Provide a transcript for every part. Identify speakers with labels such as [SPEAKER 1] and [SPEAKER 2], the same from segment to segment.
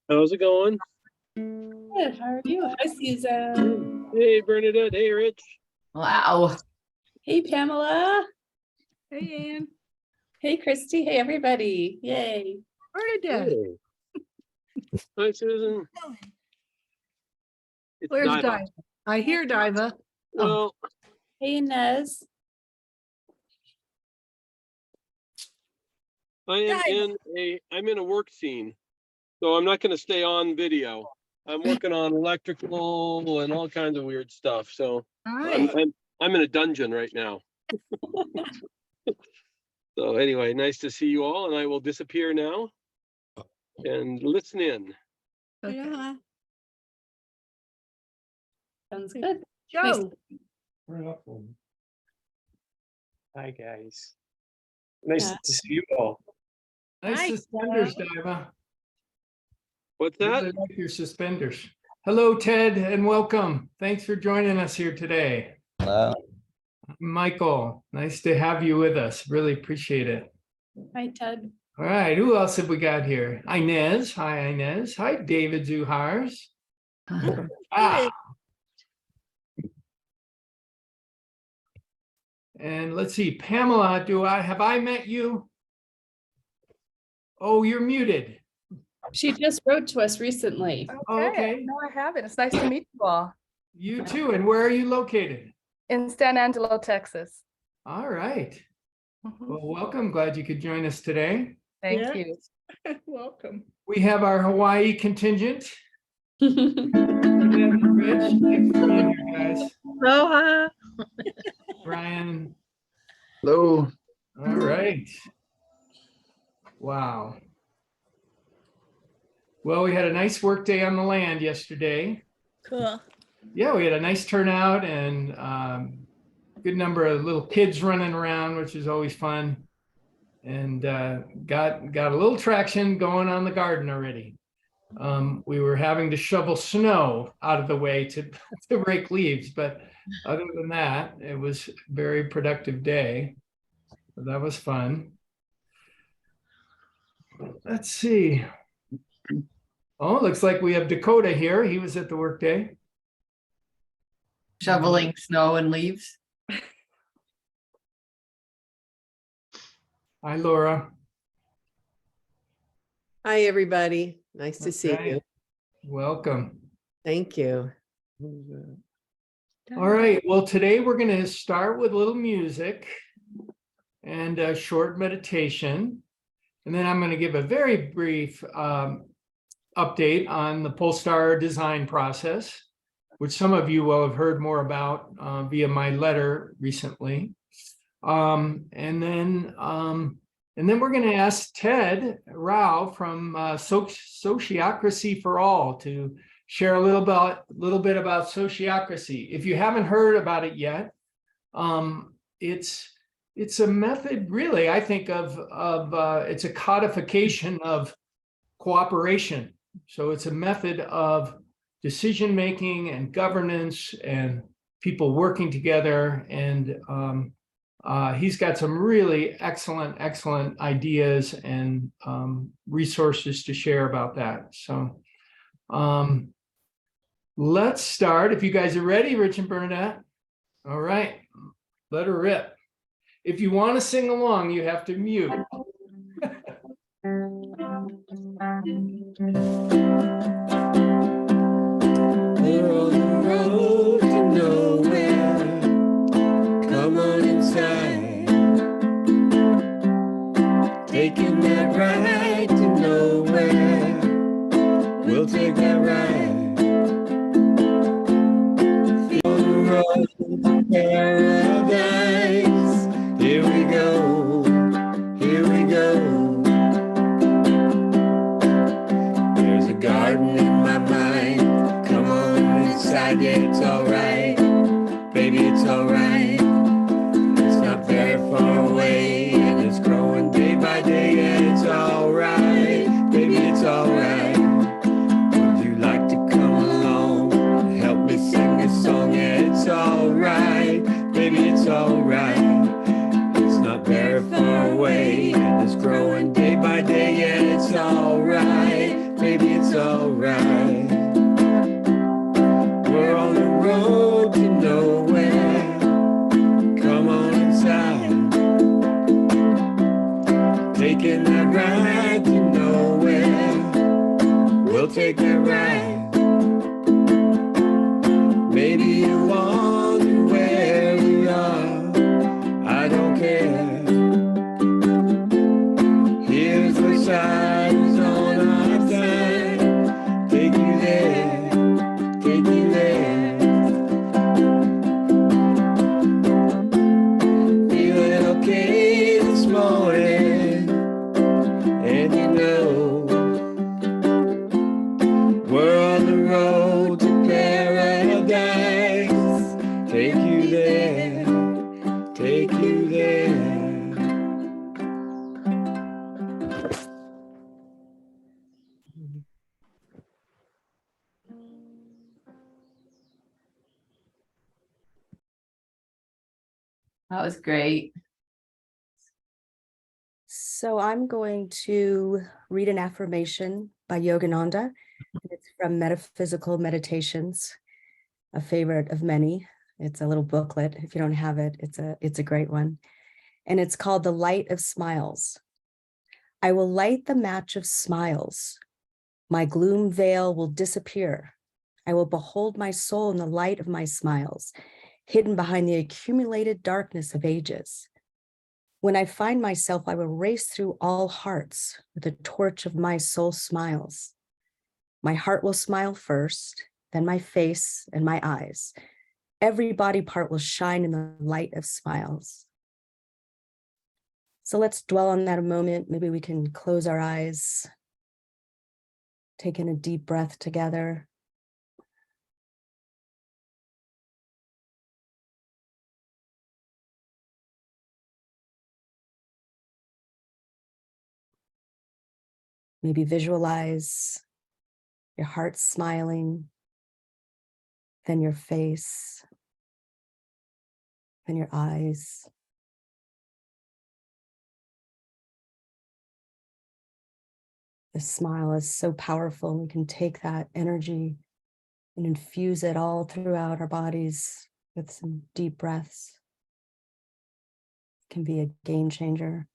[SPEAKER 1] How's it going?
[SPEAKER 2] Good. How are you? Hi, Susan.
[SPEAKER 1] Hey, Bernadette. Hey, Rich.
[SPEAKER 3] Wow.
[SPEAKER 2] Hey, Pamela.
[SPEAKER 4] Hey, Ann.
[SPEAKER 2] Hey, Christy. Hey, everybody. Yay.
[SPEAKER 4] Bernadette.
[SPEAKER 1] Hey. Hi, Susan. It's
[SPEAKER 4] Where's
[SPEAKER 1] Diva.
[SPEAKER 4] Diva? I hear Diva.
[SPEAKER 1] Well,
[SPEAKER 2] Hey, Inez.
[SPEAKER 1] I'm in a work scene, so I'm not going to stay on video. I'm working on electrical and all kinds of weird stuff. So
[SPEAKER 4] All right.
[SPEAKER 1] I'm in a dungeon right now. So anyway, nice to see you all, and I will disappear now and listen in.
[SPEAKER 4] Okay.
[SPEAKER 3] Yeah.
[SPEAKER 2] Sounds good.
[SPEAKER 4] Joe.
[SPEAKER 5] Hi guys. Nice
[SPEAKER 2] Yeah.
[SPEAKER 5] to see you all.
[SPEAKER 4] Hi.
[SPEAKER 6] Nice suspenders, Diva.
[SPEAKER 1] What's that?
[SPEAKER 6] Really like your suspenders. Hello, Ted, and welcome. Thanks for joining us here today.
[SPEAKER 7] Hello.
[SPEAKER 6] Michael, nice to have you with us. Really appreciate it.
[SPEAKER 2] Hi, Ted.
[SPEAKER 6] All right, who else have we got here? Inez. Hi, Inez. Hi, David Zuhars. Ah. And let's see, Pamela, have I met you? Oh, you're muted.
[SPEAKER 2] She just wrote to us recently.
[SPEAKER 6] Okay.
[SPEAKER 8] No, I haven't. It's nice to meet you all
[SPEAKER 6] You too. And where are you located?
[SPEAKER 8] in San Angelo, Texas.
[SPEAKER 6] All right.
[SPEAKER 8] Mhm.
[SPEAKER 6] Well, welcome. Glad you could join us today.
[SPEAKER 8] Thank
[SPEAKER 4] Yeah.
[SPEAKER 8] you.
[SPEAKER 4] Welcome.
[SPEAKER 6] We have our Hawaii contingent.
[SPEAKER 2] Hi,
[SPEAKER 6] Rich, thanks for being here, guys.
[SPEAKER 4] Aloha.
[SPEAKER 6] Brian.
[SPEAKER 7] Hello.
[SPEAKER 6] All right. Wow. Well, we had a nice work day on the land yesterday.
[SPEAKER 4] Cool.
[SPEAKER 6] Yeah, we had a nice turnout and good number of little kids running around, which is always fun. And got a little traction going on the garden already. We were having to shovel snow out of the way to rake leaves, but other than that, it was a very productive day. So that was fun. Let's see. Oh, looks like we have Dakota here. He was at the workday.
[SPEAKER 3] Shoveling snow and leaves.
[SPEAKER 6] Hi, Laura.
[SPEAKER 9] Hi, everybody. Nice to see
[SPEAKER 6] Okay.
[SPEAKER 9] you.
[SPEAKER 6] Welcome.
[SPEAKER 9] Thank you.
[SPEAKER 6] All right. Well, today we're going to start with a little music and a short meditation. And then I'm going to give a very brief update on the Polestar design process, which some of you will have heard more about via my letter recently. And then we're going to ask Ted Rao from Sociocracy for All to share a little bit about Sociocracy. If you haven't heard about it yet, it's a method, really, I think it's a codification of cooperation. So it's a method of decision making and governance and people working together. And he's got some really excellent ideas and resources to share about that. So let's start. If you guys are ready, Rich and Bernadette. All right, let her rip. If you want to sing along, you have to mute.
[SPEAKER 10] We're on the road to nowhere. Come on inside. Taking that ride to nowhere. We'll take that ride. On the road to paradise. Here we go. Here we go. There's a garden in my mind. Come on inside, yeah, it's alright. Baby, it's alright. It's not very far away, and it's growing day by day, yeah, it's alright. Baby, it's alright. Would you like to come along? Help me sing this song, yeah, it's alright. Baby, it's alright. It's not very far away, and it's growing day by day, yeah, it's alright. Baby, it's alright. We're on the road to nowhere. Come on inside. Taking that ride to nowhere. We'll take that ride. Maybe you wonder where we are. I don't care. Here's the signs on our side. Take you there, take you there. Feeling okay this morning, and you know we're on the road to paradise. Take you there, take you there.
[SPEAKER 3] That was great.
[SPEAKER 7] So I'm going to read an affirmation by Yogananda. And it's from Metaphysical Meditations, a favorite of many. It's a little booklet. If you don't have it, it's a great one. And it's called The Light of Smiles. I will light the match of smiles. My gloom veil will disappear. I will behold my soul in the light of my smiles, hidden behind the accumulated darkness of ages. When I find myself, I will race through all hearts with the torch of my soul smiles. My heart will smile first, then my face and my eyes. Every body part will shine in the light of smiles. So let's dwell on that a moment. Maybe we can close our eyes, take in a deep breath together. Maybe visualize your heart smiling, then your face, then your eyes. The smile is so powerful. We can take that energy and infuse it all throughout our bodies with some deep breaths. It can be a game changer.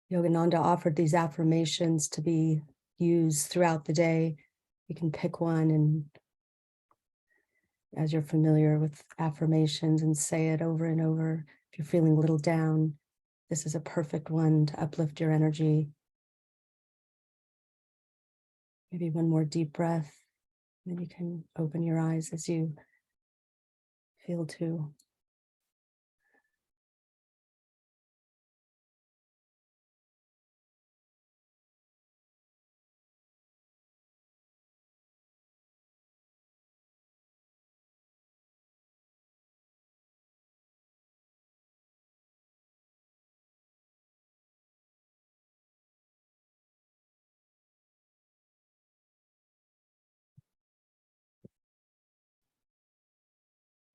[SPEAKER 7] Yogananda offered these affirmations to be used throughout the day. You can pick one, and as you're familiar with affirmations, and say it over and over. If you're feeling a little down, this is a perfect one to uplift your energy. Maybe one more deep breath, then you can open your eyes as you feel to.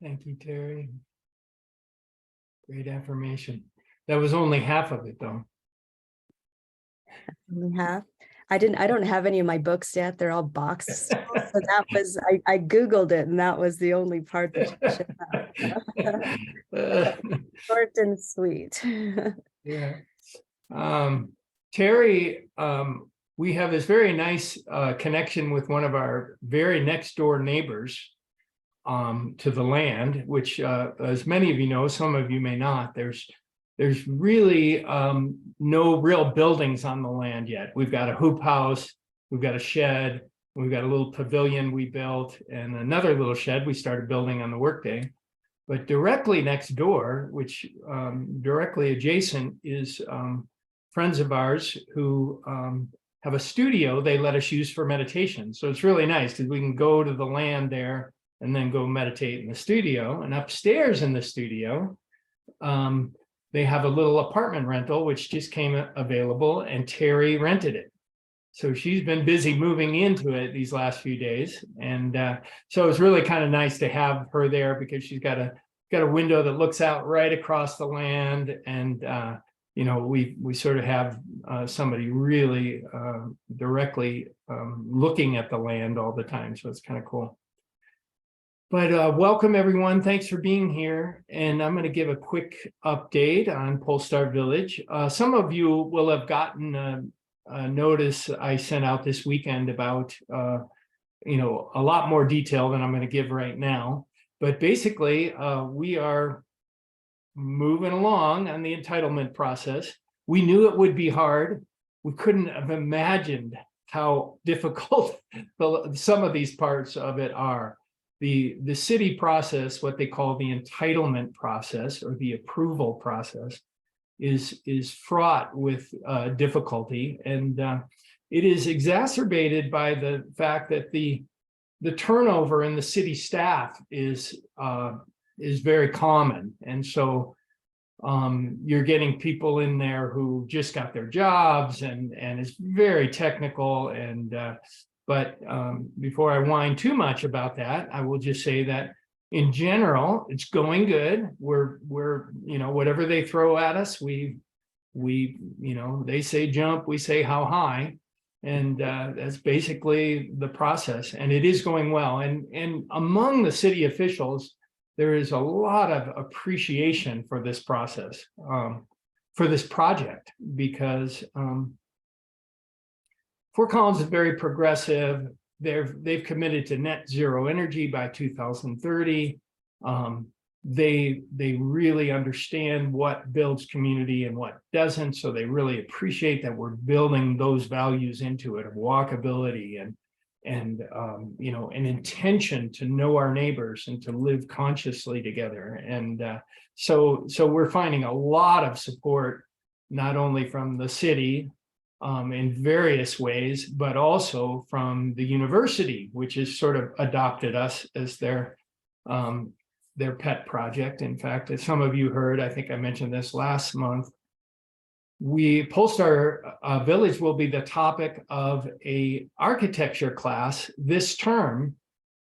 [SPEAKER 6] Thank you, Terry. Great affirmation. That was only half of it, though.
[SPEAKER 7] Only half. I don't have any of my books yet. They're all boxed still. So that was, I Googled it, and that was the only part that you should have. Short and sweet.
[SPEAKER 6] Yeah. Terry, we have this very nice connection with one of our very next door neighbors to the land, which as many of you know, some of you may not, there's really no real buildings on the land yet. We've got a hoop house, we've got a shed, we've got a little pavilion we built, and another little shed we started building on the workday. But directly next door, which directly adjacent, is friends of ours who have a studio they let us use for meditation. So it's really nice because we can go to the land there and then go meditate in the studio. And upstairs in the studio, they have a little apartment rental, which just came available, and Terry rented it. So she's been busy moving into it these last few days. And so it's really kind of nice to have her there because she's got a window that looks out right across the land. And, you know, we sort of have somebody really directly looking at the land all the time. So it's kind of cool. But welcome, everyone. Thanks for being here. And I'm going to give a quick update on Polestar Village. Some of you will have gotten a notice I sent out this weekend about, you know, a lot more detail than I'm going to give right now. But basically, we are moving along on the entitlement process. We knew it would be hard. We couldn't have imagined how difficult some of these parts of it are. The city process, what they call the entitlement process or the approval process, is fraught with difficulty, and it is exacerbated by the fact that the turnover in the city staff is very common, and so you're getting people in there who just got their jobs, and it's very technical. And but before I whine too much about that, I will just say that in general, it's going good. We're you know, whatever they throw at us, we you know, they say jump, we say how high, and that's basically the process. And it is going well. And among the city officials, there is a lot of appreciation for this process, for this project, because Fort Collins is very progressive. They've committed to net zero energy by 2030. They really understand what builds community and what doesn't. So they really appreciate that we're building those values into it of walkability and you know, an intention to know our neighbors and to live consciously together. And so we're finding a lot of support, not only from the city, in various ways, but also from the university, which has sort of adopted us as their pet project. In fact, as some of you heard, I think I mentioned this last month, Polestar Village will be the topic of a architecture class this term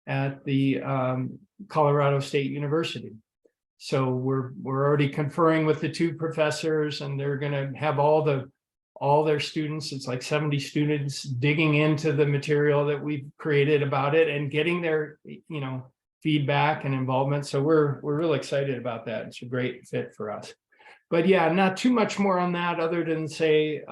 [SPEAKER 6] at the Colorado State University. So we're already conferring with the two professors, and they're going to have all their students, it's like 70 students, digging into the material that we've created about it and getting their, you know, feedback and involvement. So we're really excited about that. It's a great fit for us. But yeah, not too much more on that other than say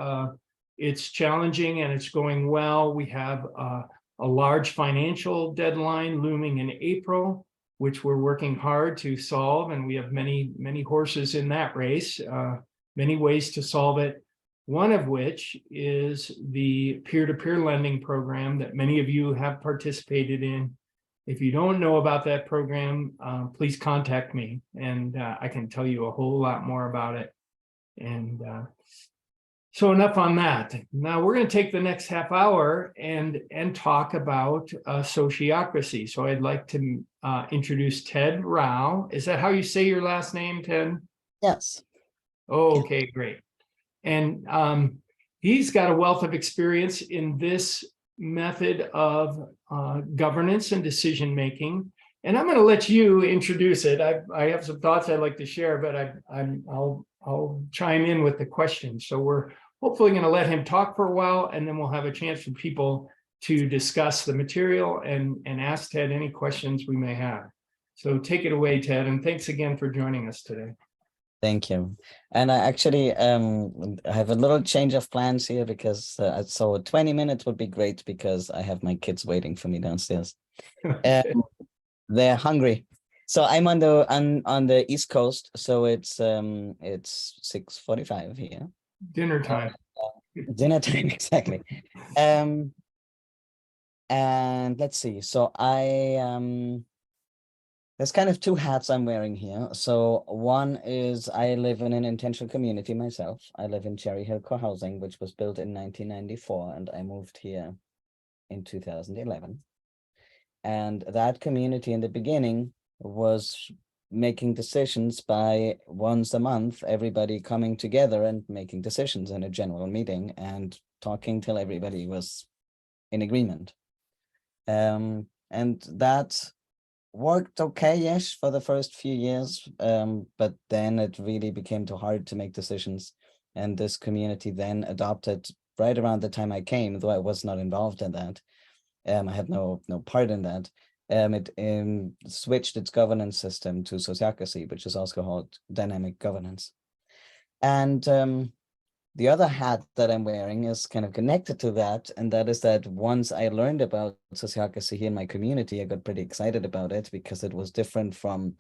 [SPEAKER 6] it's challenging and it's going well. We have a large financial deadline looming in April, which we're working hard to solve. And we have many horses in that race, many ways to solve it. One of which is the peer-to-peer lending program that many of you have participated in. If you don't know about that program, please contact me, and I can tell you a whole lot more about it. And so enough on that. Now we're going to take the next half hour and talk about sociocracy. So I'd like to introduce Ted Rao. Is that how you say your last name, Ted?
[SPEAKER 11] Yes.
[SPEAKER 6] Oh, okay, great. And he's got a wealth of experience in this method of governance and decision making. And I'm going to let you introduce it. I have some thoughts I'd like to share, but I'll chime in with the questions. So we're hopefully going to let him talk for a while, and then we'll have a chance for people to discuss the material and ask Ted any questions we may have. So take it away, Ted, and thanks again for joining us today.
[SPEAKER 11] Thank you. And I actually have a little change of plans here because so 20 minutes would be great because I have my kids waiting for me downstairs. They're hungry. So I'm on the East Coast, so it's 6:45 here.
[SPEAKER 6] Dinner time.
[SPEAKER 11] Dinner time, exactly. And let's see. So there's kind of two hats I'm wearing here. So one is I live in an intentional community myself. I live in Cherry Hill Co-housing, which was built in 1994, and I moved here in 2011. And that community in the beginning was making decisions by once a month, everybody coming together and making decisions in a general meeting and talking till everybody was in agreement. And that worked okay-ish for the first few years, but then it really became too hard to make decisions. And this community then adopted right around the time I came, though I was not involved in that. I had no part in that. It switched its governance system to Sociocracy, which is also called dynamic governance. And the other hat that I'm wearing is kind of connected to that, and that is that once I learned about Sociocracy here in my community, I got pretty excited about it because it was different from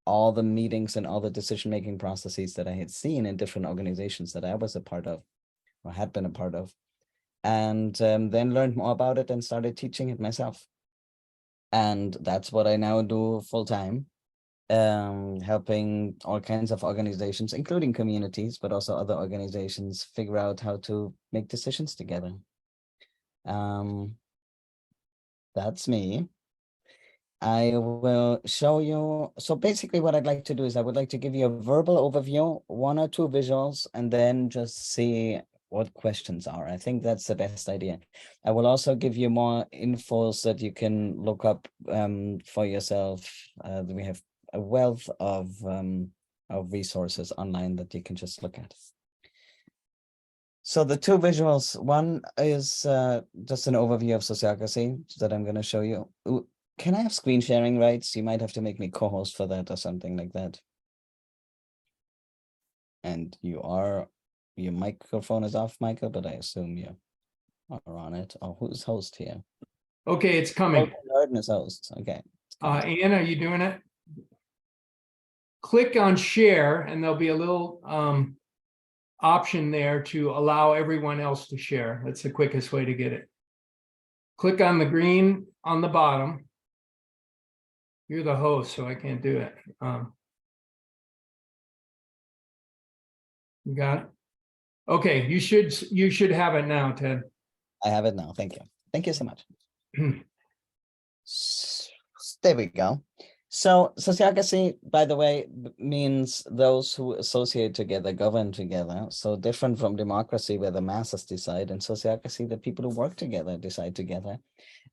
[SPEAKER 11] all the meetings and all the decision-making processes that I had seen in different organizations that I was a part of or had been a part of. And then learned more about it and started teaching it myself. And that's what I now do full-time, helping all kinds of organizations, including communities, but also other organizations, figure out how to make decisions together. That's me. I will show you. So basically what I'd like to do is I would like to give you a verbal overview, 1 or 2 visuals, and then just see what questions are. I think that's the best idea. I will also give you more info so that you can look up for yourself. We have a wealth of resources online that you can just look at. So the 2 visuals, one is just an overview of Sociocracy that I'm going to show you. Ooh, can I have screen sharing rights? You might have to make me co-host for that or something like that. And your microphone is off, Michael, but I assume you are on it. Oh, who's host here?
[SPEAKER 6] Okay, it's coming.
[SPEAKER 11] Arden is host. Okay.
[SPEAKER 6] Ann, are you doing it? Click on share and there'll be a little option there to allow everyone else to share. That's the quickest way to get it. Click on the green on the bottom. You're the host, so I can't do it. You got it? Okay, you should have it now, Ted.
[SPEAKER 11] I have it now. Thank you. Thank you so much. There we go. So sociocracy, by the way, means those who associate together, govern together. So different from democracy where the masses decide, and sociocracy, the people who work together decide together.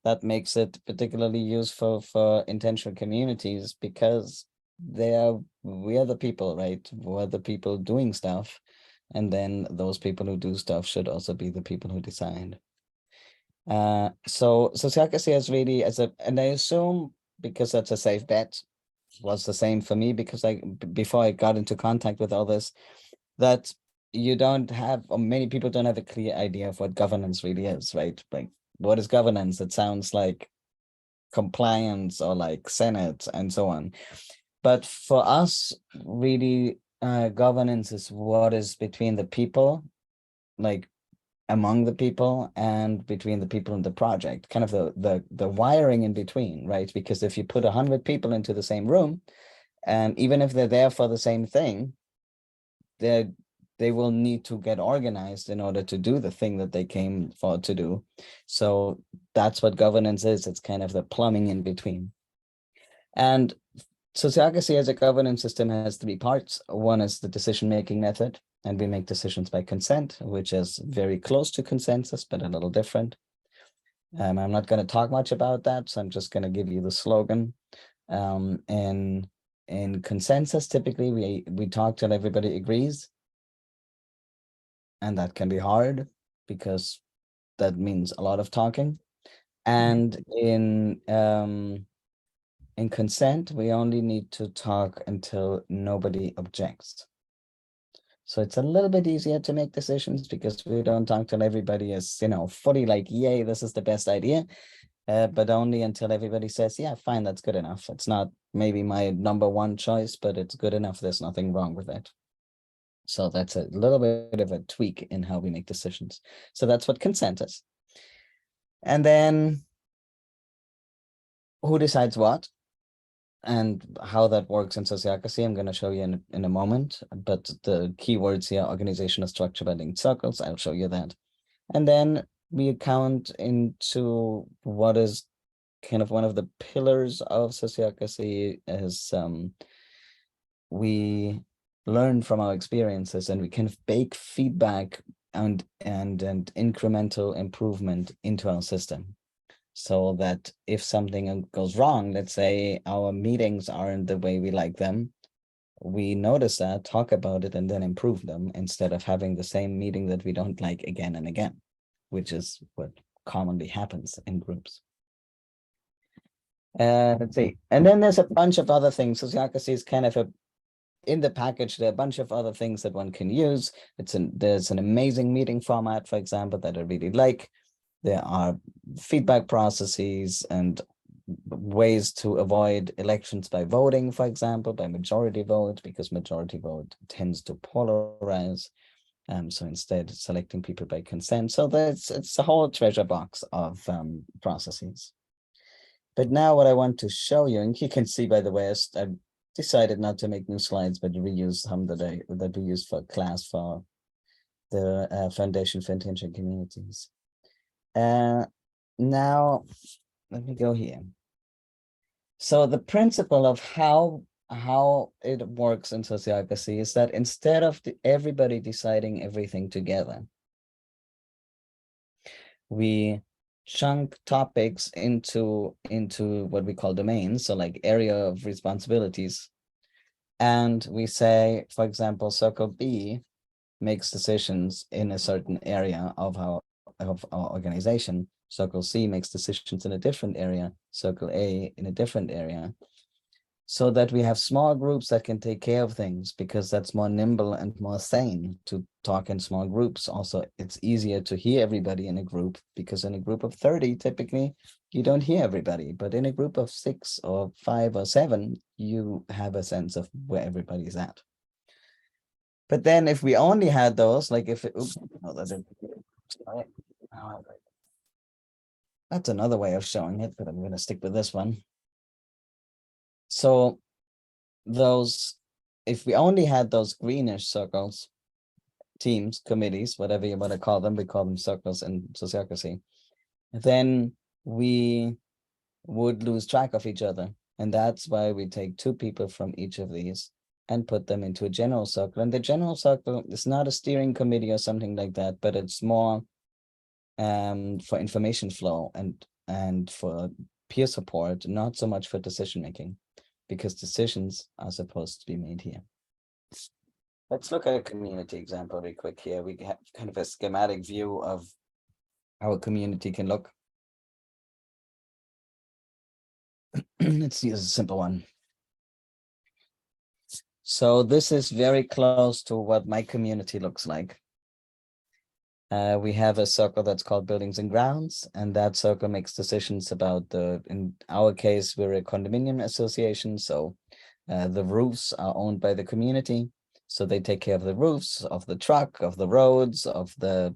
[SPEAKER 11] That makes it particularly useful for intentional communities because we are the people, right? We're the people doing stuff. And then those people who do stuff should also be the people who decide. So sociocracy is really and I assume because that's a safe bet, was the same for me because before I got into contact with all this, that you don't have, or many people don't have a clear idea of what governance really is, right? Like, what is governance? It sounds like compliance or like Senate and so on. But for us, really, governance is what is between the people, like among the people and between the people in the project, kind of the wiring in between, right? Because if you put 100 people into the same room, and even if they're there for the same thing, they will need to get organized in order to do the thing that they came for to do. So that's what governance is. It's kind of the plumbing in between. And sociocracy as a governance system has 3 parts. One is the decision-making method, and we make decisions by consent, which is very close to consensus, but a little different. I'm not going to talk much about that, so I'm just going to give you the slogan. In consensus, typically we talk till everybody agrees, and that can be hard because that means a lot of talking. And in consent, we only need to talk until nobody objects. So it's a little bit easier to make decisions because we don't talk till everybody is, fully like, yay, this is the best idea. But only until everybody says, yeah, fine, that's good enough. It's not maybe my number 1 choice, but it's good enough. There's nothing wrong with it. So that's a little bit of a tweak in how we make decisions. So that's what consent is. And then who decides what? and how that works in sociocracy, I'm going to show you in a moment. But the keywords here, organizational structure by linked circles, I'll show you that. And then we count into what is kind of one of the pillars of sociocracy is we learn from our experiences and we kind of bake feedback and incremental improvement into our system. So that if something goes wrong, let's say our meetings aren't the way we like them, we notice that, talk about it, and then improve them instead of having the same meeting that we don't like again and again, which is what commonly happens in groups. Let's see. And then there's a bunch of other things. Sociocracy is kind of in the package, there are a bunch of other things that one can use. There's an amazing meeting format, for example, that I really like. There are feedback processes and ways to avoid elections by voting, for example, by majority vote, because majority vote tends to polarize. So instead, selecting people by consent. So it's a whole treasure box of processes. But now what I want to show you, and you can see, by the way, I decided not to make new slides, but reuse some that we used for class for the Foundation for Intelligent Communities. Now, let me go here. So the principle of how it works in sociocracy is that instead of everybody deciding everything together, we chunk topics into what we call domains, so like area of responsibilities. And we say, for example, Circle B makes decisions in a certain area of our organization. Circle C makes decisions in a different area, Circle A in a different area, so that we have small groups that can take care of things, because that's more nimble and more sane to talk in small groups. Also, it's easier to hear everybody in a group, because in a group of 30, typically, you don't hear everybody. But in a group of 6 or 5 or 7, you have a sense of where everybody's at. But then if we only had those, like if it, oops, no, that's another way of showing it, but I'm going to stick with this one. So if we only had those greenish circles, teams, committees, whatever you want to call them, we call them circles in sociocracy, then we would lose track of each other. And that's why we take 2 people from each of these and put them into a general circle. And the general circle is not a steering committee or something like that, but it's more for information flow and for peer support, not so much for decision making, because decisions are supposed to be made here. Let's look at a community example real quick here. We have kind of a schematic view of how a community can look. Let's use a simple one. So this is very close to what my community looks like. We have a circle that's called Buildings and Grounds, and that circle makes decisions about in our case, we're a condominium association, so the roofs are owned by the community. So they take care of the roofs, of the truck, of the roads, of the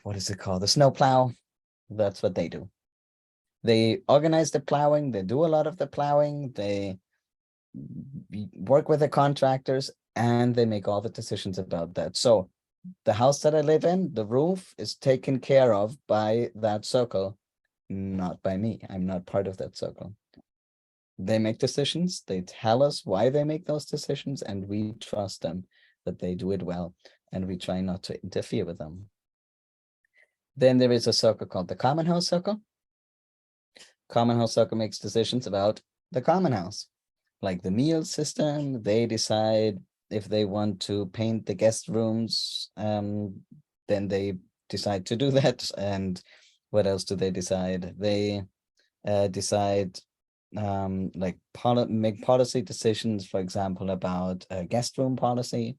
[SPEAKER 11] what is it called? The snow plow. That's what they do. They organize the plowing, they do a lot of the plowing, they work with the contractors, and they make all the decisions about that. So the house that I live in, the roof is taken care of by that circle, not by me. I'm not part of that circle. They make decisions, they tell us why they make those decisions, and we trust them that they do it well, and we try not to interfere with them. Then there is a circle called the Common House Circle. Common House Circle makes decisions about the common house, like the meal system. They decide if they want to paint the guest rooms, then they decide to do that. And what else do they decide? They decide like make policy decisions, for example, about a guest room policy,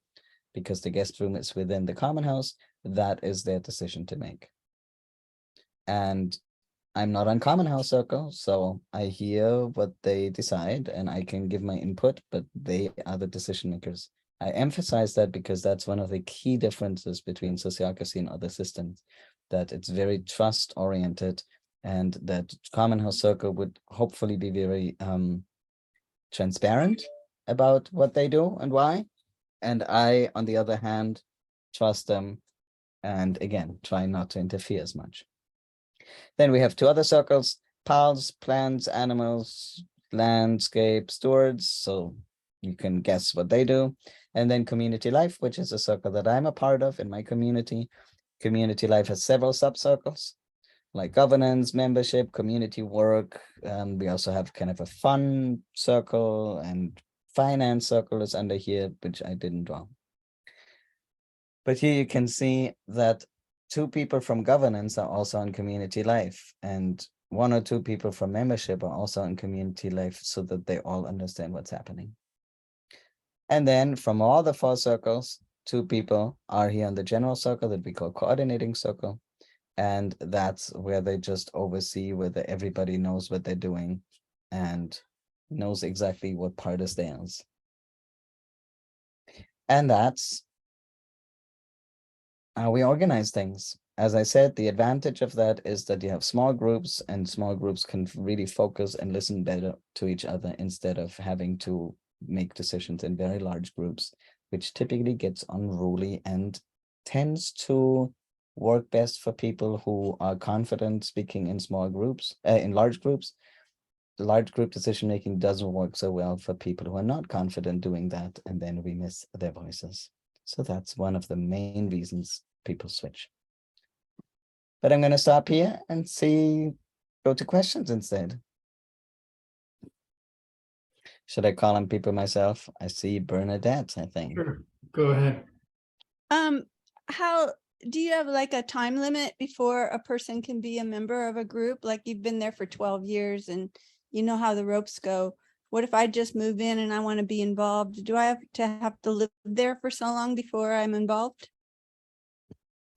[SPEAKER 11] because the guest room is within the common house. That is their decision to make. And I'm not on Common House Circle, so I hear what they decide and I can give my input, but they are the decision makers. I emphasize that because that's one of the key differences between sociocracy and other systems, that it's very trust oriented, and that Common House Circle would hopefully be very transparent about what they do and why. And I, on the other hand, trust them and again, try not to interfere as much. Then we have two other circles, pals, plants, animals, landscape stewards. So you can guess what they do. And then community life, which is a circle that I'm a part of in my community. Community life has several subcircles like governance, membership, community work. We also have kind of a fun circle, and finance circle is under here, which I didn't draw. But here you can see that 2 people from governance are also in community life, and 1 or 2 people from membership are also in community life, so that they all understand what's happening. And then from all the 4 circles, 2 people are here in the general circle that we call coordinating circle. And that's where they just oversee whether everybody knows what they're doing and knows exactly what part is theirs. And that's how we organize things. As I said, the advantage of that is that you have small groups, and small groups can really focus and listen better to each other instead of having to make decisions in very large groups, which typically gets unruly and tends to work best for people who are confident speaking in small groups, in large groups. The large group decision making doesn't work so well for people who are not confident doing that, and then we miss their voices. So that's one of the main reasons people switch. But I'm going to stop here and go to questions instead. Should I call on people myself? I see Bernadette, I think.
[SPEAKER 6] Sure, go ahead.
[SPEAKER 12] How do you have like a time limit before a person can be a member of a group? Like you've been there for 12 years and you know how the ropes go. What if I just move in and I want to be involved? Do I have to live there for so long before I'm involved?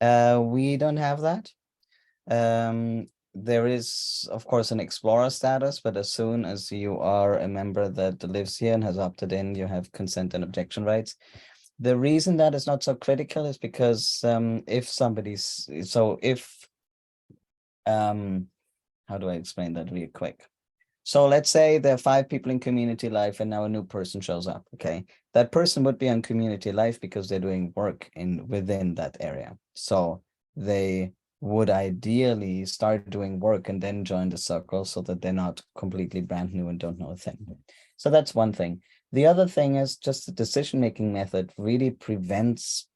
[SPEAKER 11] We don't have that. There is, of course, an explorer status, but as soon as you are a member that lives here and has opted in, you have consent and objection rights. The reason that is not so critical is because if somebody's, how do I explain that really quick? So let's say there are 5 people in community life and now a new person shows up, okay? That person would be on community life because they're doing work within that area. So they would ideally start doing work and then join the circle so that they're not completely brand new and don't know a thing. So that's one thing. The other thing is just the decision-making method really prevents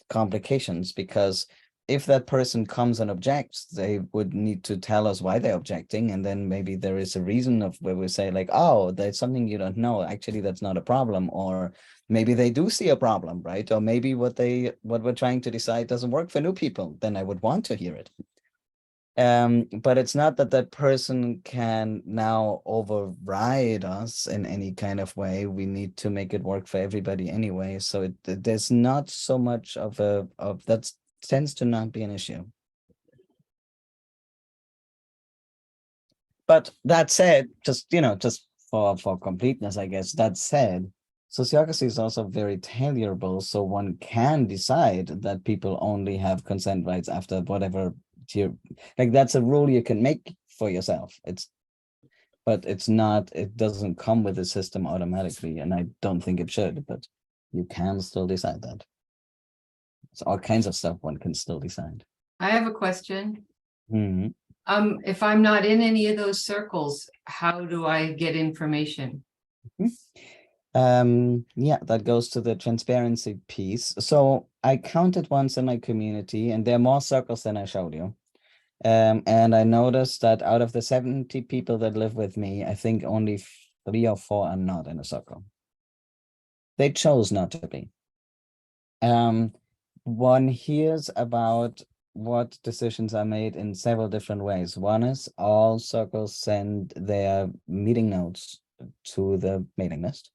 [SPEAKER 11] complications, because if that person comes and objects, they would need to tell us why they're objecting. And then maybe there is a reason of where we say like, oh, there's something you don't know. Actually, that's not a problem. Or maybe they do see a problem, right? Or maybe what we're trying to decide doesn't work for new people. Then I would want to hear it. But it's not that that person can now override us in any kind of way. We need to make it work for everybody anyway. So there's not so much of that tends to not be an issue. But that said, just for completeness, I guess, that said, sociocracy is also very tailorable. So one can decide that people only have consent rights after whatever tier, like that's a rule you can make for yourself. But it's not, it doesn't come with the system automatically, and I don't think it should, but you can still decide that. So all kinds of stuff one can still decide.
[SPEAKER 3] I have a question.
[SPEAKER 11] Mm-hmm.
[SPEAKER 3] If I'm not in any of those circles, how do I get information?
[SPEAKER 11] Yeah, that goes to the transparency piece. So I counted once in my community, and there are more circles than I showed you. And I noticed that out of the 70 people that live with me, I think only 3 or 4 are not in a circle. They chose not to be. One hears about what decisions are made in several different ways. One is all circles send their meeting notes to the mailing list.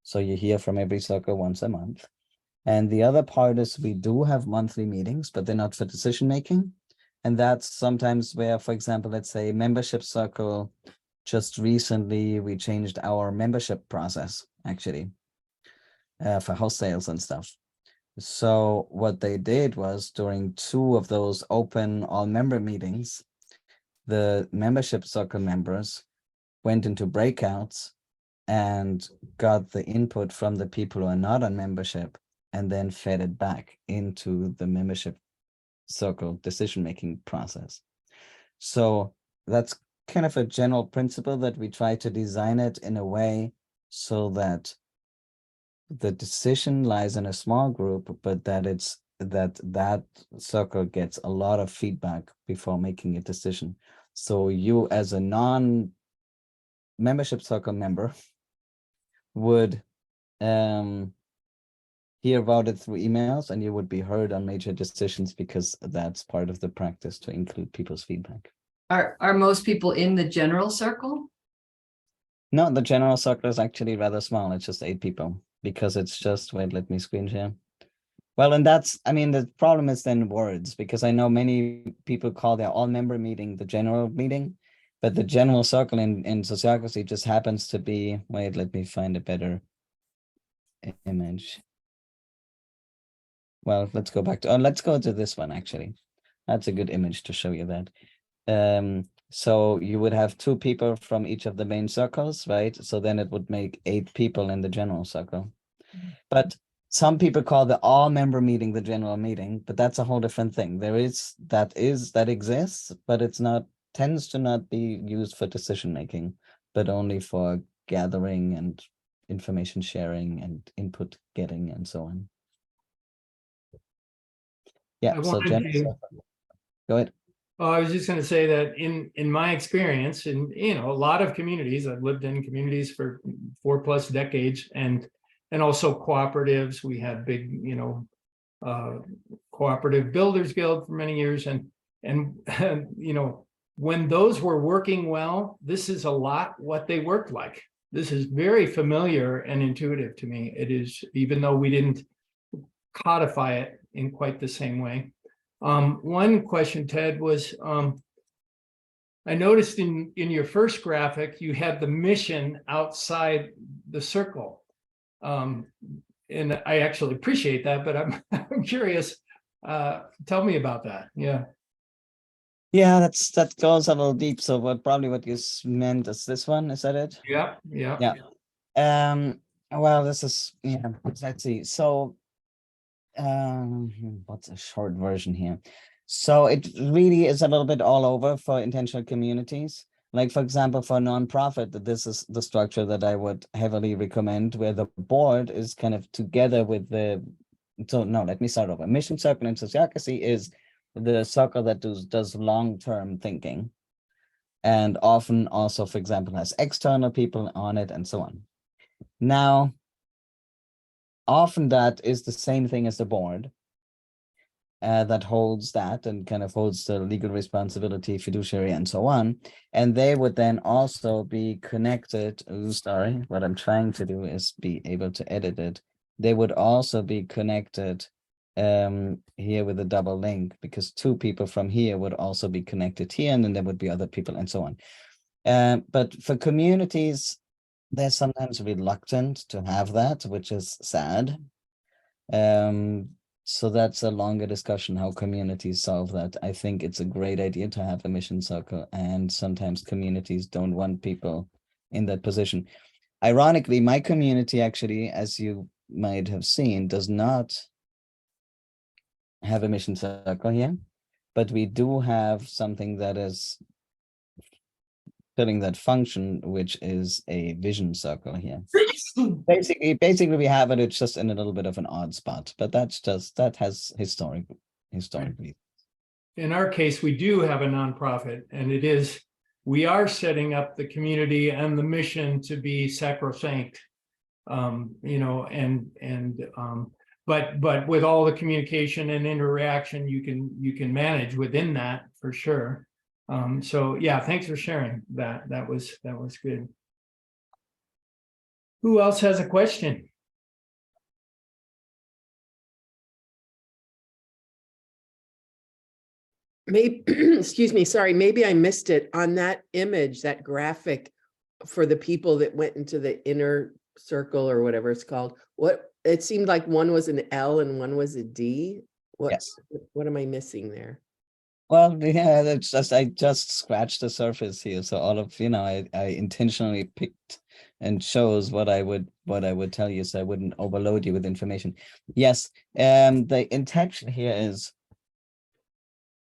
[SPEAKER 11] So you hear from every circle once a month. And the other part is we do have monthly meetings, but they're not for decision making. And that's sometimes where, for example, let's say membership circle, just recently we changed our membership process actually for house sales and stuff. So what they did was during 2 of those open all member meetings, the membership circle members went into breakouts and got the input from the people who are not on membership and then fed it back into the membership circle decision-making process. So that's kind of a general principle that we try to design it in a way so that the decision lies in a small group, but that that circle gets a lot of feedback before making a decision. So you as a non-membership circle member would hear about it through emails, and you would be heard on major decisions because that's part of the practice to include people's feedback.
[SPEAKER 3] Are most people in the general circle?
[SPEAKER 11] No, the general circle is actually rather small. It's just 8 people because it's just, wait, let me screen share. Well, and that's, I mean, the problem is then words, because I know many people call their all member meeting the general meeting, but the general circle in Sociocracy just happens to be, wait, let me find a better image. Well, let's go back to, let's go to this one actually. That's a good image to show you that. So you would have 2 people from each of the main circles, right? So then it would make 8 people in the general circle. But some people call the all member meeting the general meeting, but that's a whole different thing. That exists, but it's not, tends to not be used for decision making, but only for gathering and information sharing and input getting and so on. Yeah,
[SPEAKER 6] I
[SPEAKER 11] so
[SPEAKER 6] wanted
[SPEAKER 11] general
[SPEAKER 6] to-
[SPEAKER 11] circle. Go ahead.
[SPEAKER 6] Oh, I was just going to say that in my experience, in a lot of communities, I've lived in communities for 4+ decades, and also cooperatives. We had big, cooperative builders guild for many years, and when those were working well, this is a lot what they worked like. This is very familiar and intuitive to me. It is, even though we didn't codify it in quite the same way. One question, Ted, was I noticed in your first graphic, you had the mission outside the circle. And I actually appreciate that, but I'm curious. Tell me about that. Yeah.
[SPEAKER 11] Yeah, that goes a little deep. So what you meant is this one, is that it?
[SPEAKER 6] Yeah.
[SPEAKER 11] Yeah. Well, this is, yeah, let's see. So what's a short version here? So it really is a little bit all over for intentional communities. Like, for example, for a nonprofit, this is the structure that I would heavily recommend, where the board is kind of together with let me start over. Mission Circle in Sociocracy is the circle that does long-term thinking, and often also, for example, has external people on it and so on. Now, often that is the same thing as the board that holds that and kind of holds the legal responsibility, fiduciary, and so on. And they would then also be connected. Oh, sorry, what I'm trying to do is be able to edit it. They would also be connected here with a double link, because 2 people from here would also be connected here, and then there would be other people and so on. But for communities, they're sometimes reluctant to have that, which is sad. So that's a longer discussion, how communities solve that. I think it's a great idea to have a mission circle, and sometimes communities don't want people in that position. Ironically, my community actually, as you might have seen, does not have a mission circle here, but we do have something that is filling that function, which is a vision circle here. Basically we have it, it's just in a little bit of an odd spot, but that has historically.
[SPEAKER 6] In our case, we do have a nonprofit, and we are setting up the community and the mission to be sacrosanct. But with all the communication and interaction, you can manage within that for sure. So yeah, thanks for sharing that. That was good. Who else has a question?
[SPEAKER 9] Maybe, excuse me, sorry, maybe I missed it on that image, that graphic for the people that went into the inner circle or whatever it's called. It seemed like one was an L and one was a D.
[SPEAKER 11] Yes.
[SPEAKER 9] What am I missing there?
[SPEAKER 11] Well, yeah, that's just I just scratched the surface here. So all of I intentionally picked and chose what I would tell you, so I wouldn't overload you with information. Yes, the intention here is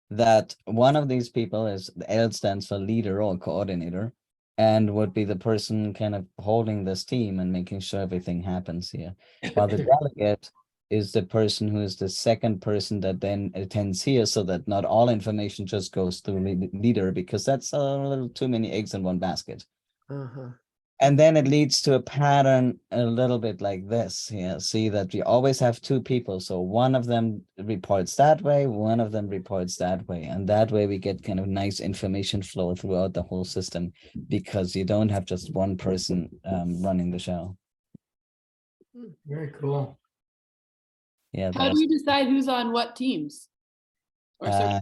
[SPEAKER 11] that one of these people is the L stands for leader or coordinator, and would be the person kind of holding this team and making sure everything happens here. While the delegate is the person who is the second person that then attends here, so that not all information just goes through leader, because that's a little too many eggs in one basket.
[SPEAKER 9] Uh-huh.
[SPEAKER 11] And then it leads to a pattern a little bit like this. Yeah, see that we always have two people. So one of them reports that way, one of them reports that way. And that way we get kind of nice information flow throughout the whole system, because you don't have just one person running the show.
[SPEAKER 6] Very cool.
[SPEAKER 11] Yeah,
[SPEAKER 2] How do you decide who's on what teams? Or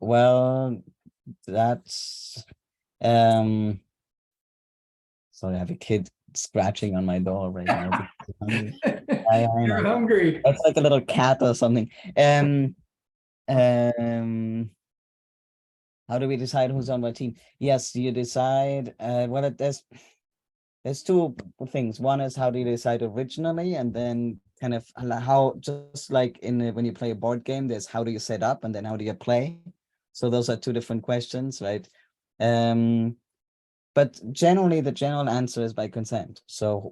[SPEAKER 11] well, that's sorry, I have a kid scratching on my door right now. I
[SPEAKER 6] You're
[SPEAKER 11] know.
[SPEAKER 6] hungry.
[SPEAKER 11] That's like a little cat or something. How do we decide who's on what team? Yes, you decide. Well, there's two things. One is, how do you decide originally, and then kind of how, just like when you play a board game, there's how do you set up, and then how do you play. So those are two different questions, right? But generally, the general answer is by consent. So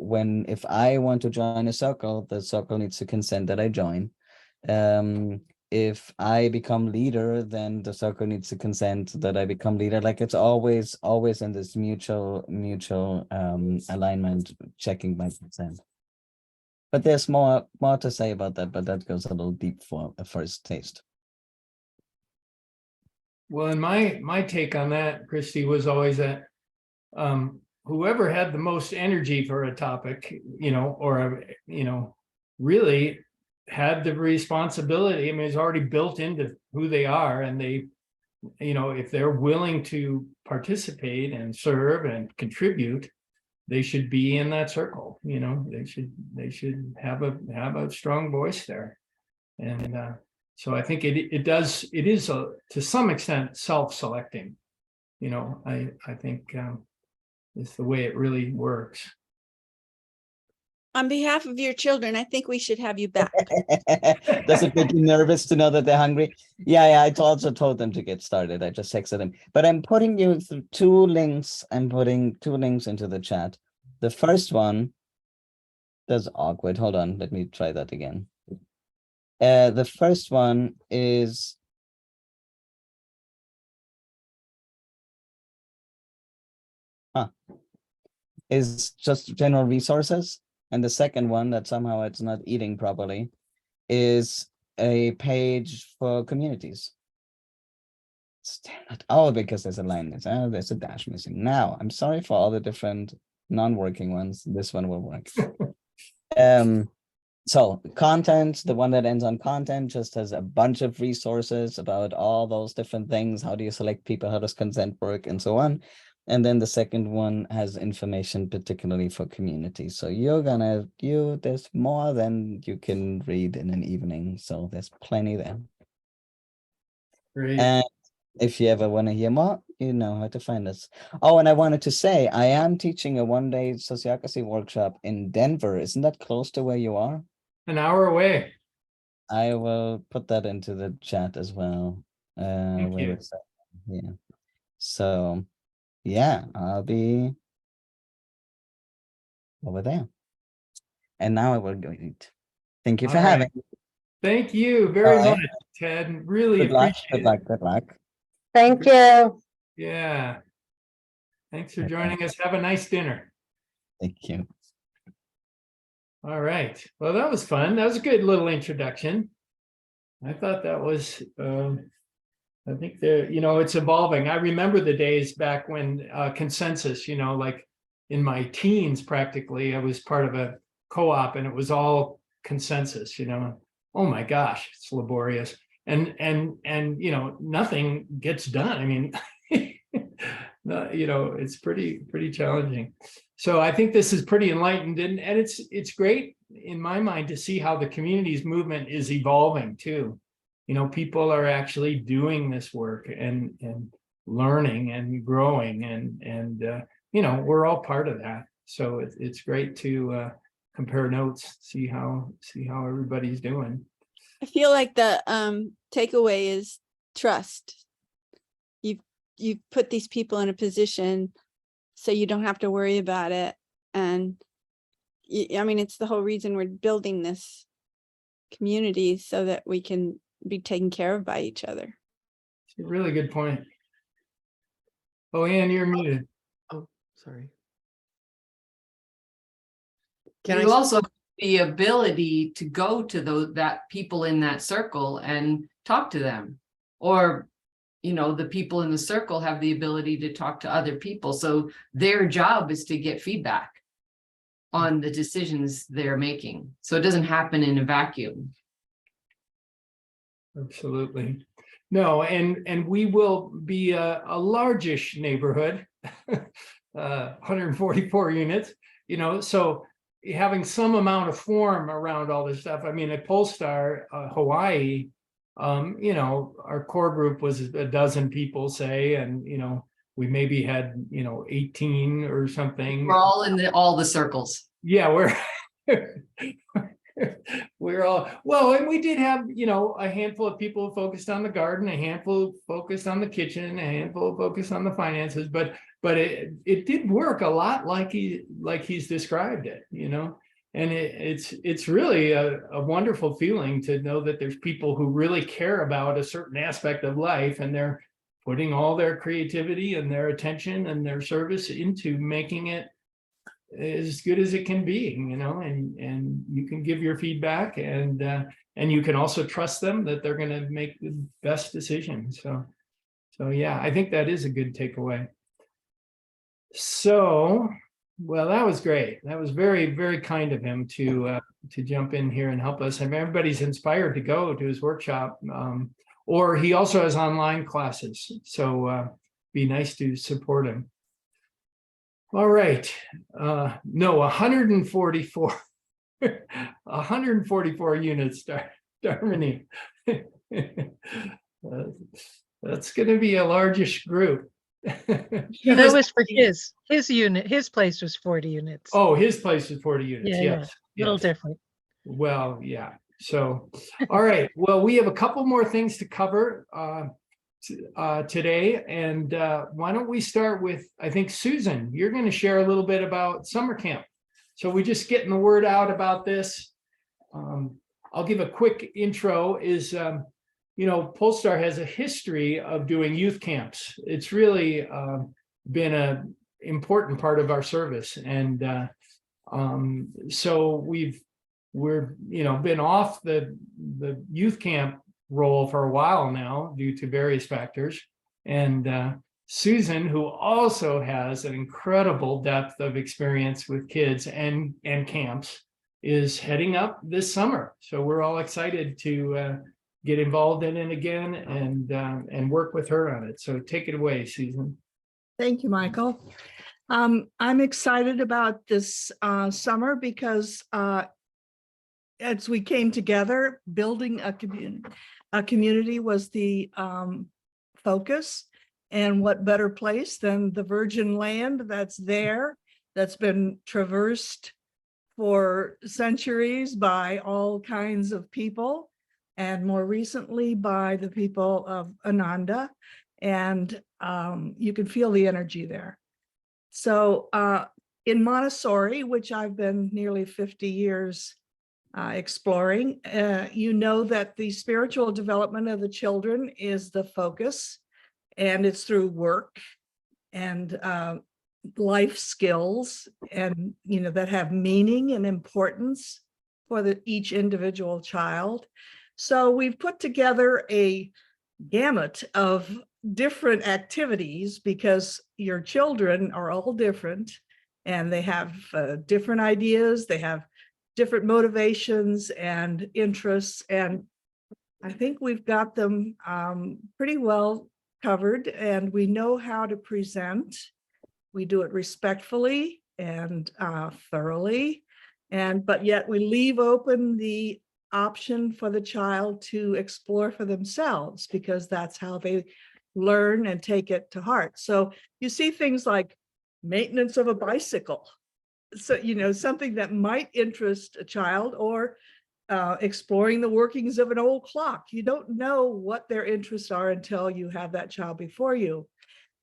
[SPEAKER 11] if I want to join a circle, the circle needs to consent that I join. If I become leader, then the circle needs to consent that I become leader. Like, it's always in this mutual alignment, checking by consent. But there's more to say about that, but that goes a little deep for a first taste.
[SPEAKER 6] Well, and my take on that, Christy, was always that whoever had the most energy for a topic, really had the responsibility. I mean, it's already built into who they are, and they, if they're willing to participate and serve and contribute, they should be in that circle. They should have a strong voice there. And so I think it is to some extent self-selecting. I think it's the way it really works.
[SPEAKER 12] On behalf of your children, I think we should have you back.
[SPEAKER 11] Does it make you nervous to know that they're hungry? Yeah, I also told them to get started. I just texted them. But I'm putting you through two links. I'm putting two links into the chat. The first one, that's awkward. Hold on, let me try that again. The first one is just general resources. And the second one, that somehow it's not eating properly, is a page for communities. Still not, oh, because there's a line, there's a dash missing. Now, I'm sorry for all the different non-working ones. This one will work. So content, the one that ends on content, just has a bunch of resources about all those different things. How do you select people? How does consent work? And so on. And then the second one has information particularly for communities. So there's more than you can read in an evening. So there's plenty there.
[SPEAKER 6] Great.
[SPEAKER 11] And if you ever want to hear more, you know how to find us. Oh, and I wanted to say, I am teaching a one-day sociocracy workshop in Denver. Isn't that close to where you are?
[SPEAKER 6] An hour away.
[SPEAKER 11] I will put that into the chat as well.
[SPEAKER 6] Thank you.
[SPEAKER 11] Yeah. So yeah, I'll be over there. And now I will go eat. Thank you for having me.
[SPEAKER 6] Thank you very
[SPEAKER 11] All right.
[SPEAKER 6] much, Ted. Really
[SPEAKER 11] Good luck.
[SPEAKER 6] appreciate
[SPEAKER 11] Good luck. Good luck.
[SPEAKER 7] Thank you.
[SPEAKER 6] Yeah. Thanks for joining us. Have a nice dinner.
[SPEAKER 11] Thank you.
[SPEAKER 6] All right. Well, that was fun. That was a good little introduction. I thought that was, I think it's evolving. I remember the days back when consensus, like in my teens, practically, I was part of a co-op and it was all consensus, oh my gosh, it's laborious. And nothing gets done. I mean, it's pretty challenging. So I think this is pretty enlightened, and it's great in my mind to see how the communities movement is evolving too. people are actually doing this work and learning and growing and we're all part of that. So it's great to compare notes, see how everybody's doing.
[SPEAKER 12] I feel like the takeaway is trust. You've put these people in a position so you don't have to worry about it. And I mean, it's the whole reason we're building this community, so that we can be taken care of by each other.
[SPEAKER 6] It's a really good point. Oh, Ann, you're muted.
[SPEAKER 9] Oh, sorry.
[SPEAKER 3] You also have the ability to go to that people in that circle and talk to them, or the people in the circle have the ability to talk to other people. So their job is to get feedback on the decisions they're making. So it doesn't happen in a vacuum.
[SPEAKER 6] Absolutely. No, and we will be a largish neighborhood, 144 units, so having some amount of form around all this stuff. I mean, at Polestar, Hawaii, our core group was a dozen people, say, and, we maybe had, 18 or something.
[SPEAKER 3] We're all in all the circles.
[SPEAKER 6] Yeah, we're all, well, and we did have, a handful of people focused on the garden, a handful focused on the kitchen, a handful focused on the finances, but it did work a lot like he's described it, and it's really a wonderful feeling to know that there's people who really care about a certain aspect of life, and they're putting all their creativity and their attention and their service into making it as good as it can be, and you can give your feedback, and you can also trust them that they're going to make the best decisions. So yeah, I think that is a good takeaway. So, well, that was great. That was very, very kind of him to jump in here and help us. I mean, everybody's inspired to go to his workshop, or he also has online classes. So be nice to support him. All right. No, 144, 144 units, Darmany. That's going to be a largish group.
[SPEAKER 4] Yeah, that was for his unit. His place was 40 units.
[SPEAKER 6] Oh, his place was 40 units.
[SPEAKER 4] Yeah,
[SPEAKER 6] Yes.
[SPEAKER 4] a little
[SPEAKER 6] yes.
[SPEAKER 4] different.
[SPEAKER 6] Well, yeah. So, all right. Well, we have a couple more things to cover today, and why don't we start with, I think, Susan, you're going to share a little bit about summer camp. So we're just getting the word out about this. I'll give a quick intro. Polestar has a history of doing youth camps. It's really been an important part of our service, and so we're been off the youth camp role for a while now due to various factors. And Susan, who also has an incredible depth of experience with kids and camps, is heading up this summer. So we're all excited to get involved in it again and work with her on it. So take it away, Susan.
[SPEAKER 4] Thank you, Michael. I'm excited about this summer because as we came together, building a community was the focus. And what better place than the virgin land that's there, that's been traversed for centuries by all kinds of people, and more recently by the people of Ananda. And you can feel the energy there. So in Montessori, which I've been nearly 50 years exploring, that the spiritual development of the children is the focus, and it's through work and life skills, and that have meaning and importance for each individual child. So we've put together a gamut of different activities because your children are all different, and they have different ideas, they have different motivations and interests, and I think we've got them pretty well covered, and we know how to present. We do it respectfully and thoroughly, but yet we leave open the option for the child to explore for themselves, because that's how they learn and take it to heart. So you see things like maintenance of a bicycle. So, something that might interest a child, or exploring the workings of an old clock. You don't know what their interests are until you have that child before you.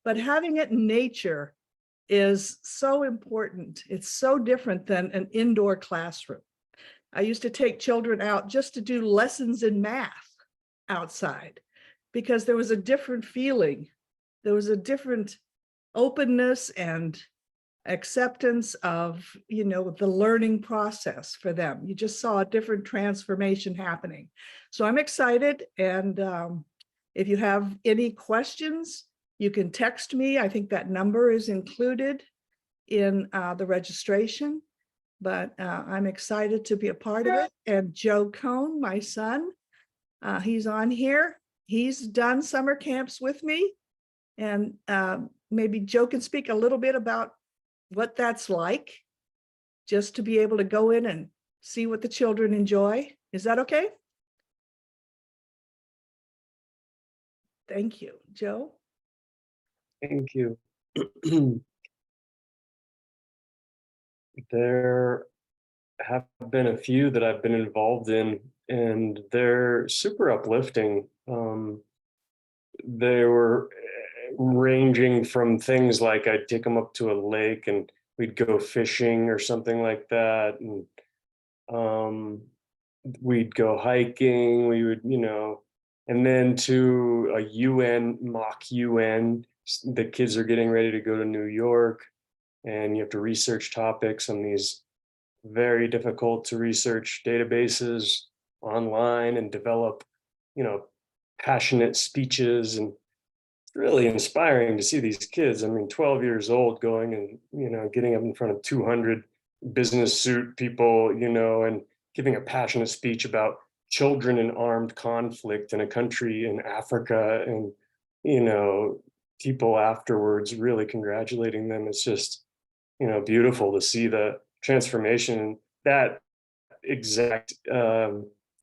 [SPEAKER 4] But having it in nature is so important. It's so different than an indoor classroom. I used to take children out just to do lessons in math outside, because there was a different feeling. There was a different openness and acceptance of, the learning process for them. You just saw a different transformation happening. So I'm excited. And if you have any questions, you can text me. I think that number is included in the registration, but I'm excited to be a part of it. And Joe Cohn, my son, he's on here. He's done summer camps with me. And maybe Joe can speak a little bit about what that's like, just to be able to go in and see what the children enjoy. Is that okay? Thank you. Joe?
[SPEAKER 5] Thank you. There have been a few that I've been involved in, and they're super uplifting. They were ranging from things like I'd take them up to a lake and we'd go fishing or something like that, and we'd go hiking. We would, and then to a UN, mock UN. The kids are getting ready to go to New York, and you have to research topics on these very difficult to research databases online and develop, passionate speeches. And it's really inspiring to see these kids. I mean, 12 years old, going and, getting up in front of 200 business suit people, and giving a passionate speech about children in armed conflict in a country in Africa, and, people afterwards really congratulating them. It's just, beautiful to see the transformation. That exact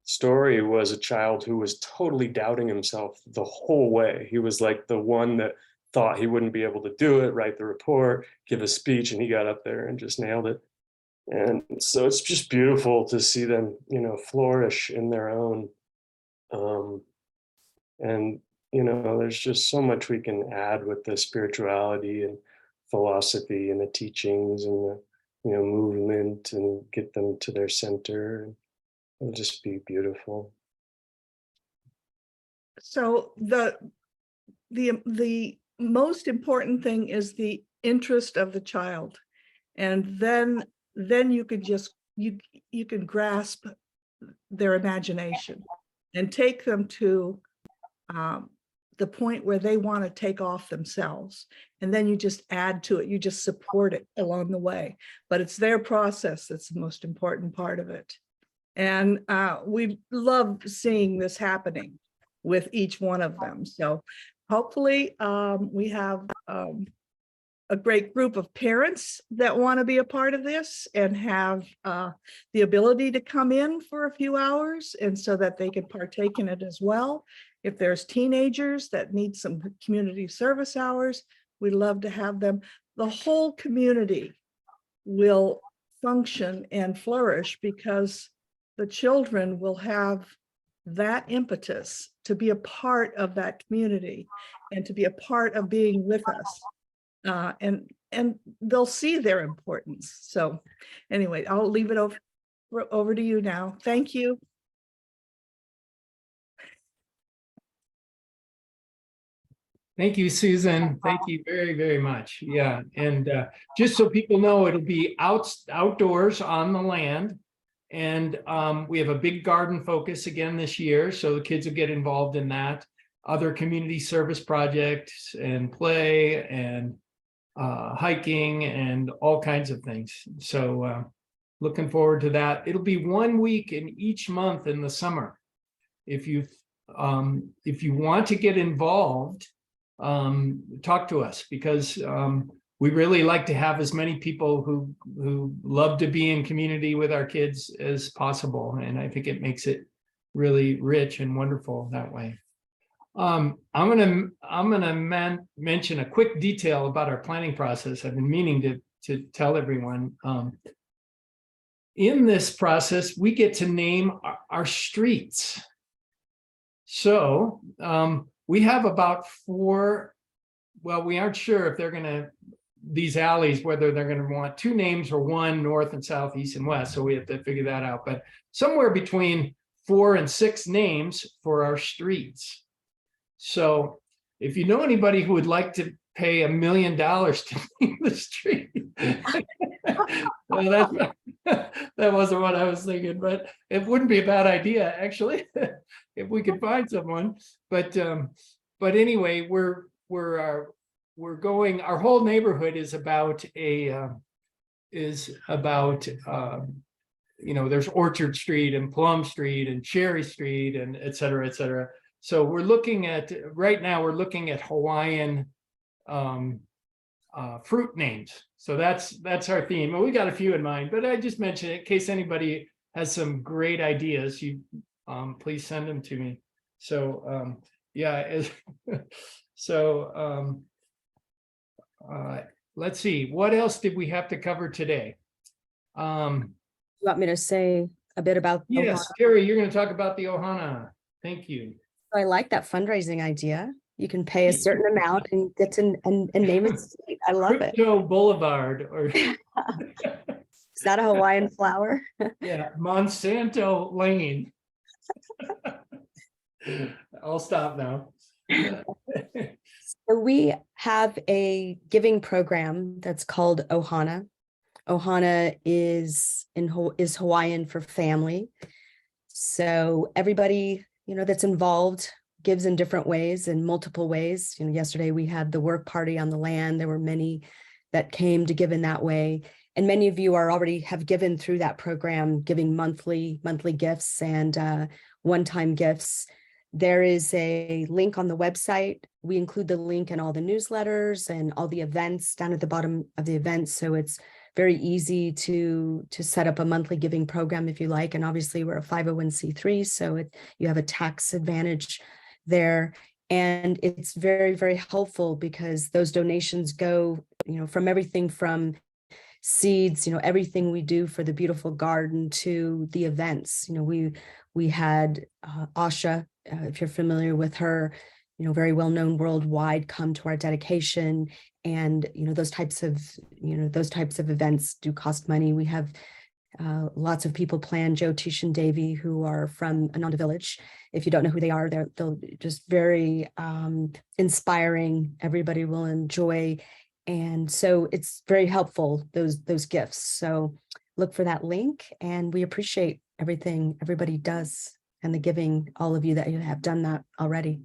[SPEAKER 5] story was a child who was totally doubting himself the whole way. He was like the one that thought he wouldn't be able to do it, write the report, give a speech, and he got up there and just nailed it. And so it's just beautiful to see them, flourish in their own. And, there's just so much we can add with the spirituality and philosophy and the teachings and the, movement, and get them to their center. And it'll just be beautiful.
[SPEAKER 4] So the most important thing is the interest of the child. And then you could just, you can grasp their imagination and take them to the point where they want to take off themselves. And then you just add to it, you just support it along the way. But it's their process that's the most important part of it. And we love seeing this happening with each one of them. So hopefully we have a great group of parents that want to be a part of this and have the ability to come in for a few hours, and so that they can partake in it as well. If there's teenagers that need some community service hours, we'd love to have them. The whole community will function and flourish because the children will have that impetus to be a part of that community and to be a part of being with us. And they'll see their importance. So anyway, I'll leave it over to you now. Thank you.
[SPEAKER 6] Thank you, Susan. Thank you very, very much. Yeah, and just so people know, it'll be outdoors on the land. And we have a big garden focus again this year, so the kids will get involved in that. Other community service projects and play and hiking and all kinds of things. So looking forward to that. It'll be 1 week in each month in the summer. If you want to get involved, talk to us, because we really like to have as many people who love to be in community with our kids as possible. And I think it makes it really rich and wonderful that way. I'm gonna mention a quick detail about our planning process. I've been meaning to tell everyone. In this process, we get to name our streets. So we have about 4, well, we aren't sure if they're gonna, these alleys, whether they're gonna want 2 names or 1, north and south, east and west. So we have to figure that out, but somewhere between 4 and 6 names for our streets. So if you know anybody who would like to pay $1 million to name the street, well, that wasn't what I was thinking, but it wouldn't be a bad idea, actually, if we could find someone. But anyway, we're going. Our whole neighborhood is about there's Orchard Street and Plum Street and Cherry Street and et cetera, et cetera. So we're looking at, right now, we're looking at Hawaiian fruit names. So that's our theme. Well, we got a few in mind, but I just mentioned it in case anybody has some great ideas, you please send them to me. So let's see, what else did we have to cover today?
[SPEAKER 7] You want me to say a bit about?
[SPEAKER 6] Yes, Terry, you're going to talk about the Ohana. Thank you.
[SPEAKER 7] I like that fundraising idea. You can pay a certain amount and get to and name it. I love it.
[SPEAKER 6] Crypto Boulevard, or
[SPEAKER 7] Is that a Hawaiian flower?
[SPEAKER 6] yeah, Monsanto Lane. I'll stop now.
[SPEAKER 7] So we have a giving program that's called Ohana. Ohana is Hawaiian for family. So everybody, that's involved gives in different ways, in multiple ways. Yesterday we had the work party on the land. There were many that came to give in that way. And many of you already have given through that program, giving monthly gifts and one-time gifts. There is a link on the website. We include the link in all the newsletters and all the events down at the bottom of the event. So it's very easy to set up a monthly giving program if you like. And obviously we're a 501c3, so you have a tax advantage there. And it's very, very helpful because those donations go, from everything from seeds, everything we do for the beautiful garden to the events. We had Asha, if you're familiar with her, very well known worldwide, come to our dedication. And those types of events do cost money. We have lots of people plan. Joe, Tish, and Davy, who are from Ananda Village. If you don't know who they are, they'll just very inspiring. Everybody will enjoy. And so it's very helpful, those gifts. So look for that link, and we appreciate everything everybody does and the giving, all of you that you have done that already.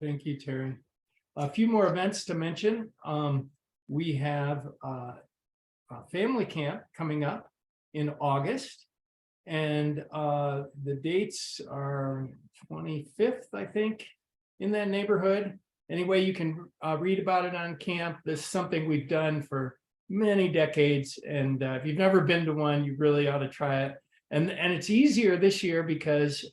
[SPEAKER 6] Thank you, Terry. A few more events to mention. We have a family camp coming up in August, and the dates are 25th, I think, in that neighborhood. Anyway, you can read about it on camp. This is something we've done for many decades, and if you've never been to one, you really ought to try it. And it's easier this year because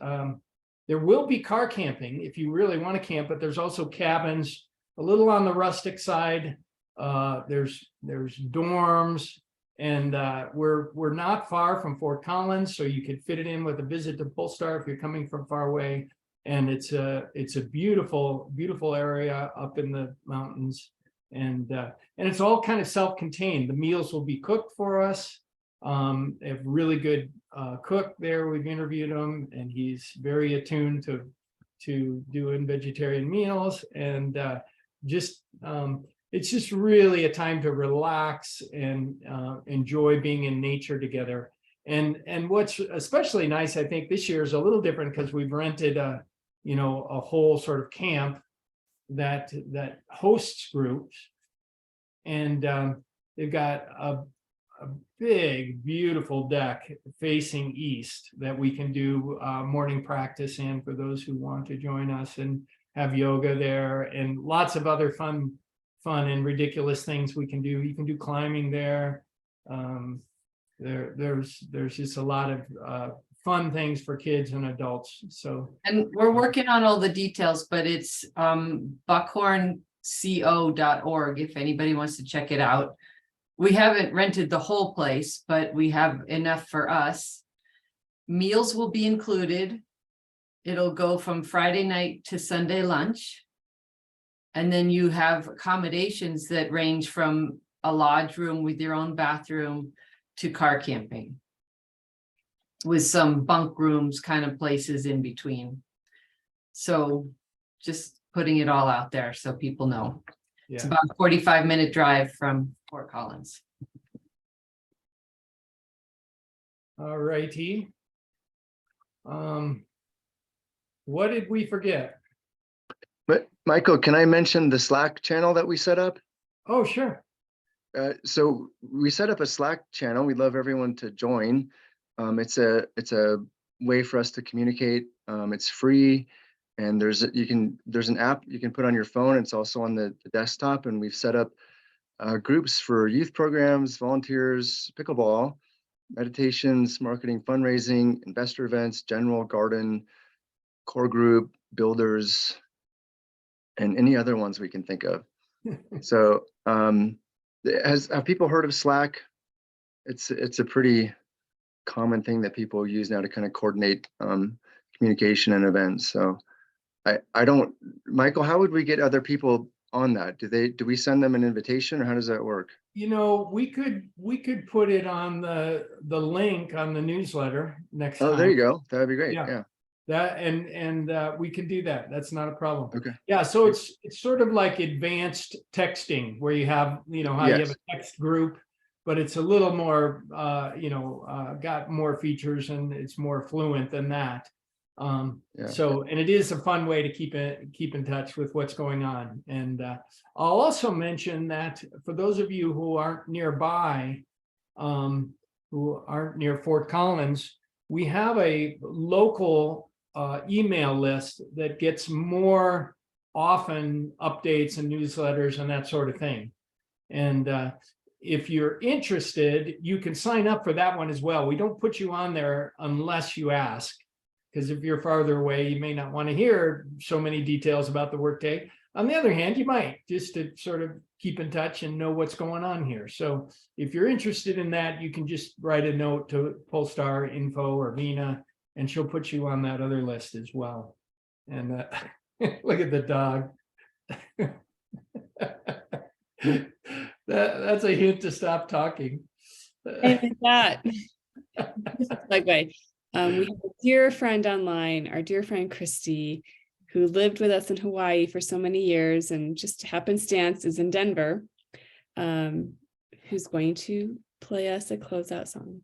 [SPEAKER 6] there will be car camping if you really want to camp, but there's also cabins a little on the rustic side. There's dorms, and we're not far from Fort Collins, so you could fit it in with a visit to Polestar if you're coming from far away. And it's a beautiful, beautiful area up in the mountains, and it's all kind of self-contained. The meals will be cooked for us. They have really good cook there. We've interviewed him, and he's very attuned to doing vegetarian meals, and it's just really a time to relax and enjoy being in nature together. And what's especially nice, I think, this year is a little different because we've rented a whole sort of camp that hosts groups, and they've got a big, beautiful deck facing east that we can do morning practice in for those who want to join us, and have yoga there and lots of other fun fun and ridiculous things we can do. You can do climbing there. There's just a lot of fun things for kids and adults. So,
[SPEAKER 3] And we're working on all the details, but it's buckhornco.org if anybody wants to check it out. We haven't rented the whole place, but we have enough for us. Meals will be included. It'll go from Friday night to Sunday lunch. And then you have accommodations that range from a lodge room with your own bathroom to car camping, with some bunk rooms kind of places in between. So just putting it all out there so people know. It's
[SPEAKER 6] yeah.
[SPEAKER 3] about a 45-minute drive from Fort Collins.
[SPEAKER 6] All righty. What did we forget?
[SPEAKER 13] But Michael, can I mention the Slack channel that we set up?
[SPEAKER 6] Oh, sure.
[SPEAKER 13] So we set up a Slack channel. We'd love everyone to join. It's a way for us to communicate. It's free, and there's an app you can put on your phone. It's also on the desktop, and we've set up groups for youth programs, volunteers, pickleball, meditations, marketing, fundraising, investor events, general garden, core group, builders, and any other ones we can think of. So have people heard of Slack? It's a pretty common thing that people use now to kind of coordinate communication and events. So I don't, Michael, how would we get other people on that? Do we send them an invitation, or how does that work?
[SPEAKER 6] You know, we could put it on the link on the newsletter next time.
[SPEAKER 13] Oh, there you go. That'd be great.
[SPEAKER 6] Yeah.
[SPEAKER 13] Yeah.
[SPEAKER 6] That and we can do that. That's not a problem.
[SPEAKER 13] Okay.
[SPEAKER 6] Yeah, so it's sort of like advanced texting, where you have, how you have
[SPEAKER 13] Yes.
[SPEAKER 6] a text group, but it's a little more got more features, and it's more fluent than that.
[SPEAKER 13] Yeah.
[SPEAKER 6] So, and it is a fun way to keep in touch with what's going on. And I'll also mention that for those of you who aren't nearby, who aren't near Fort Collins, we have a local email list that gets more often updates and newsletters and that sort of thing. And if you're interested, you can sign up for that one as well. We don't put you on there unless you ask, because if you're farther away, you may not want to hear so many details about the workday. On the other hand, you might, just to sort of keep in touch and know what's going on here. So if you're interested in that, you can just write a note to Polestar info or Vina, and she'll put you on that other list as well. And look at the dog. That's a hint to stop talking.
[SPEAKER 2] And with that, segue. We have a dear friend online, our dear friend Christy, who lived with us in Hawaii for so many years and just happenstance is in Denver, who's going to play us a closeout song.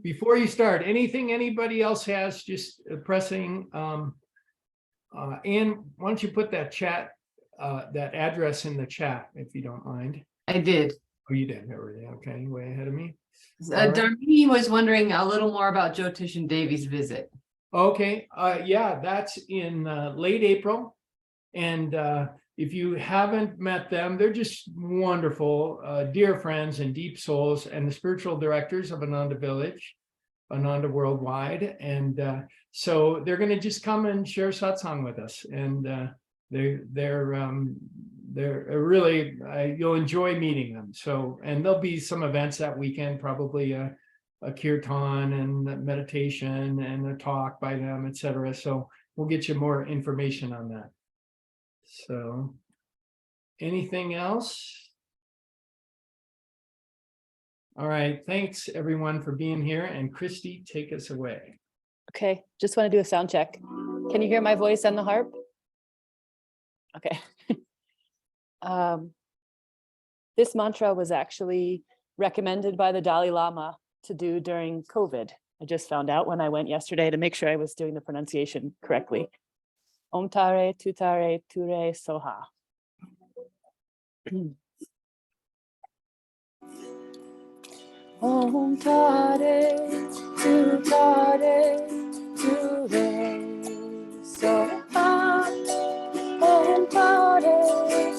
[SPEAKER 6] Before you start, anything anybody else has, just pressing, Ann, why don't you put that chat, that address in the chat, if you don't mind.
[SPEAKER 3] I did.
[SPEAKER 6] Oh, you did already. Okay, way ahead of me. All right.
[SPEAKER 3] Darlene was wondering a little more about Joe Tish and Davies' visit.
[SPEAKER 6] Okay, yeah, that's in late April. And if you haven't met them, they're just wonderful, dear friends and deep souls, and the spiritual directors of Ananda Village, Ananda Worldwide. And so they're going to just come and share satsang with us. And they're really, you'll enjoy meeting them. So, and there'll be some events that weekend, probably a kirtan and meditation and a talk by them, etc. So we'll get you more information on that. So anything else? All right, thanks everyone for being here, and Christy, take us away.
[SPEAKER 14] Okay, just want to do a sound check. Can you hear my voice on the harp? Okay. This mantra was actually recommended by the Dalai Lama to do during COVID. I just found out when I went yesterday to make sure I was doing the pronunciation correctly. Om Tare Tutare Ture Soha. Om Tare Tutare Ture Soha. Om Tare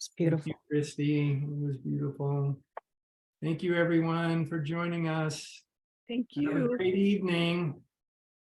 [SPEAKER 7] It's
[SPEAKER 6] Thank
[SPEAKER 7] beautiful.
[SPEAKER 6] you, Christy. It was beautiful. Thank you, everyone, for joining us.
[SPEAKER 4] Thank
[SPEAKER 6] Have a
[SPEAKER 4] you.
[SPEAKER 6] great evening.